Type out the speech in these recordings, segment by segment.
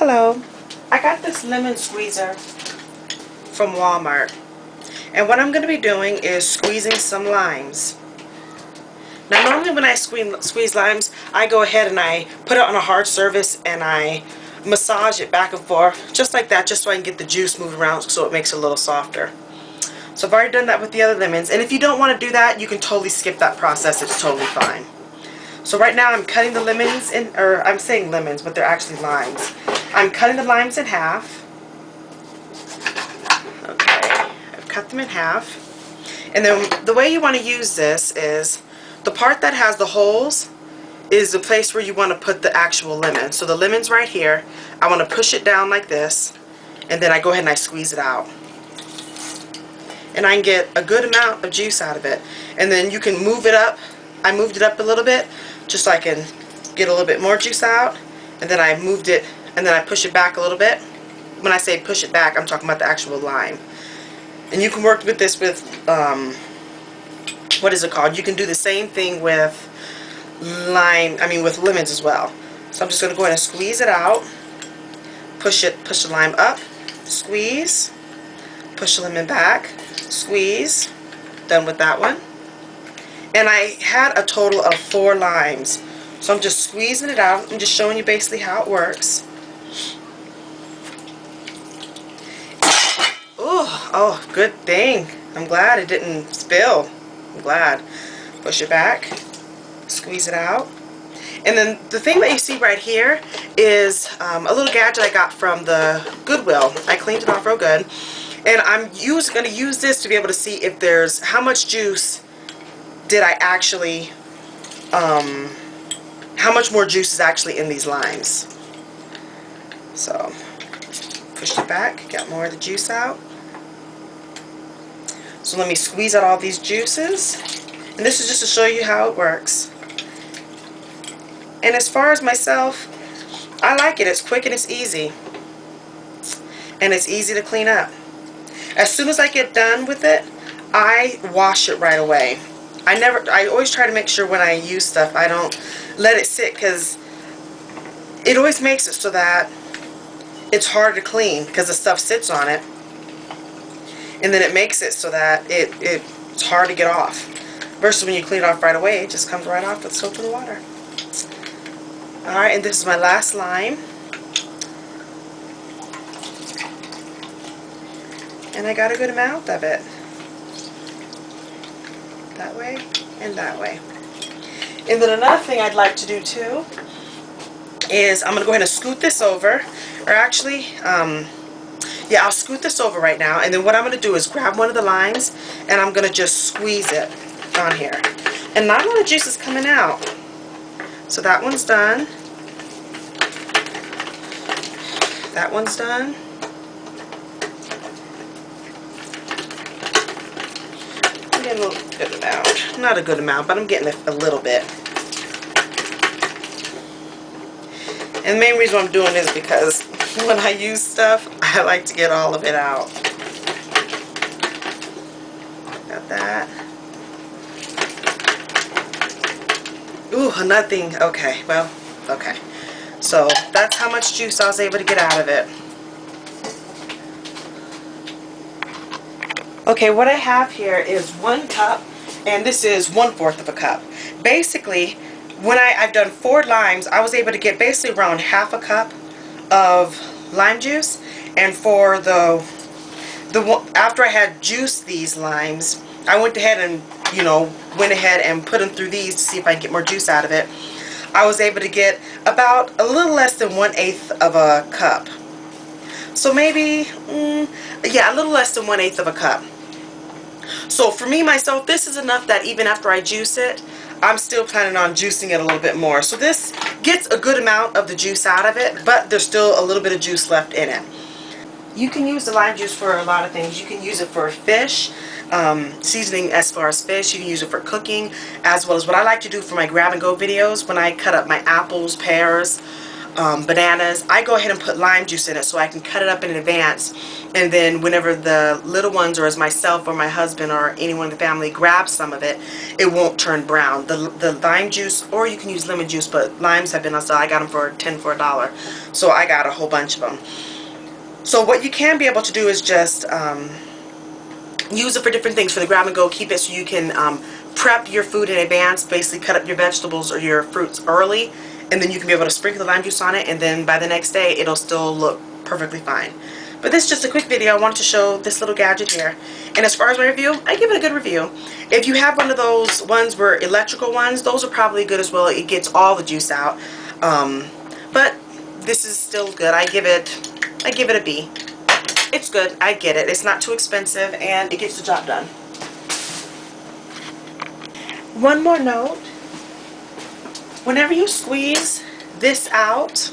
Hello. I got this lemon squeezer from Walmart, and what I'm going to be doing is squeezing some limes. Now normally when I squeeze limes, I go ahead and I put it on a hard surface and I massage it back and forth just like that, just so I can get the juice moving around so it makes it a little softer. So I've already done that with the other lemons, and if you don't want to do that, you can totally skip that process. It's totally fine. So right now I'm cutting the lemons in, or I'm saying lemons, but they're actually limes. I'm cutting the limes in half. Okay, I've cut them in half. And then the way you want to use this is, the part that has the holes is the place where you want to put the actual lemon. So the lemon's right here. I want to push it down like this, and then I go ahead and I squeeze it out. And I can get a good amount of juice out of it. And then you can move it up. I moved it up a little bit just so I can get a little bit more juice out. And then I moved it, and then I push it back a little bit. When I say push it back, I'm talking about the actual lime. And you can work with this with, what is it called? You can do the same thing with with lemons as well. So I'm just going to go ahead and squeeze it out. Push the lime up, squeeze, push the lemon back, squeeze. Done with that one. And I had a total of 4 limes. So I'm just squeezing it out. I'm just showing you basically how it works. Oh, good thing. I'm glad it didn't spill. I'm glad. Push it back. Squeeze it out. And then the thing that you see right here is a little gadget I got from the Goodwill. I cleaned it off real good. And I'm going to use this to be able to see if there's how much juice did I actually, how much more juice is actually in these limes. So, push it back, got more of the juice out. So let me squeeze out all these juices. And this is just to show you how it works. And as far as myself, I like it. It's quick and it's easy. And it's easy to clean up. As soon as I get done with it, I wash it right away. I always try to make sure when I use stuff, I don't let it sit, because it always makes it so that it's hard to clean because the stuff sits on it. And then it makes it so that it's hard to get off. Versus when you clean it off right away, it just comes right off with soap and water. Alright, and this is my last lime. And I got a good amount of it. That way and that way. And then another thing I'd like to do too is I'm going to go ahead and scoot this over. Or actually, yeah, I'll scoot this over right now. And then what I'm going to do is grab one of the limes and I'm going to just squeeze it on here. And not a lot of juice is coming out. So that one's done. That one's done. I'm getting a good amount. Not a good amount, but I'm getting a little bit. And the main reason I'm doing this is because when I use stuff, I like to get all of it out. Got that. Ooh, nothing. Okay, well, okay. So that's how much juice I was able to get out of it. Okay, what I have here is 1 cup, and this is 1/4 of a cup. Basically, when I've done 4 limes, I was able to get basically around half a cup of lime juice. And for after I had juiced these limes, I went ahead and put them through these to see if I can get more juice out of it. I was able to get about a little less than 1/8 of a cup. So maybe, yeah, a little less than 1/8 of a cup. So for me, myself, this is enough that even after I juice it, I'm still planning on juicing it a little bit more. So this gets a good amount of the juice out of it, but there's still a little bit of juice left in it. You can use the lime juice for a lot of things. You can use it for fish, seasoning as far as fish. You can use it for cooking, as well as what I like to do for my grab and go videos when I cut up my apples, pears, bananas, I go ahead and put lime juice in it so I can cut it up in advance, and then whenever the little ones, or as myself or my husband or anyone in the family grabs some of it, it won't turn brown. The lime juice, or you can use lemon juice, but limes have been on sale. I got them for 10 for $1, so I got a whole bunch of them. So what you can be able to do is just use it for different things, for the grab and go. Keep it so you can prep your food in advance, basically cut up your vegetables or your fruits early, and then you can be able to sprinkle the lime juice on it, and then by the next day it'll still look perfectly fine. But this is just a quick video. I wanted to show this little gadget here. And as far as my review, I give it a good review. If you have one of those ones where electrical ones, those are probably good as well. It gets all the juice out. But this is still good. I give it a B. It's good. I get it. It's not too expensive, and it gets the job done. One more note. Whenever you squeeze this out,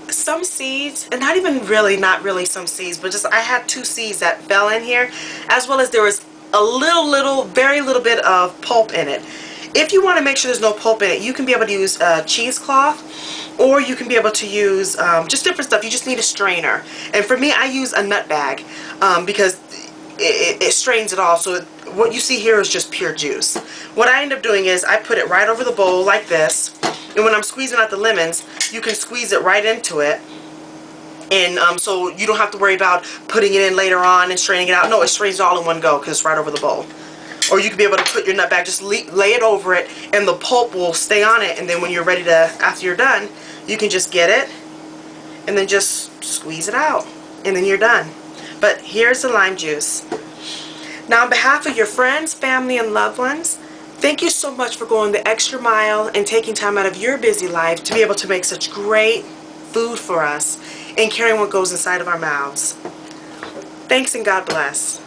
some seeds, and not really some seeds, but just I had 2 seeds that fell in here, as well as there was a very little bit of pulp in it. If you want to make sure there's no pulp in it, you can be able to use cheesecloth, or you can be able to use just different stuff. You just need a strainer. And for me, I use a nut bag because it strains it all. So what you see here is just pure juice. What I end up doing is I put it right over the bowl like this, and when I'm squeezing out the lemons, you can squeeze it right into it. And so you don't have to worry about putting it in later on and straining it out. No, it strains it all in one go because it's right over the bowl. Or you can be able to put your nut bag, just lay it over it, and the pulp will stay on it, and then when you're ready to, after you're done, you can just get it and then just squeeze it out, and then you're done. But here's the lime juice. Now, on behalf of your friends, family, and loved ones, thank you so much for going the extra mile and taking time out of your busy life to be able to make such great food for us and caring what goes inside of our mouths. Thanks, and God bless.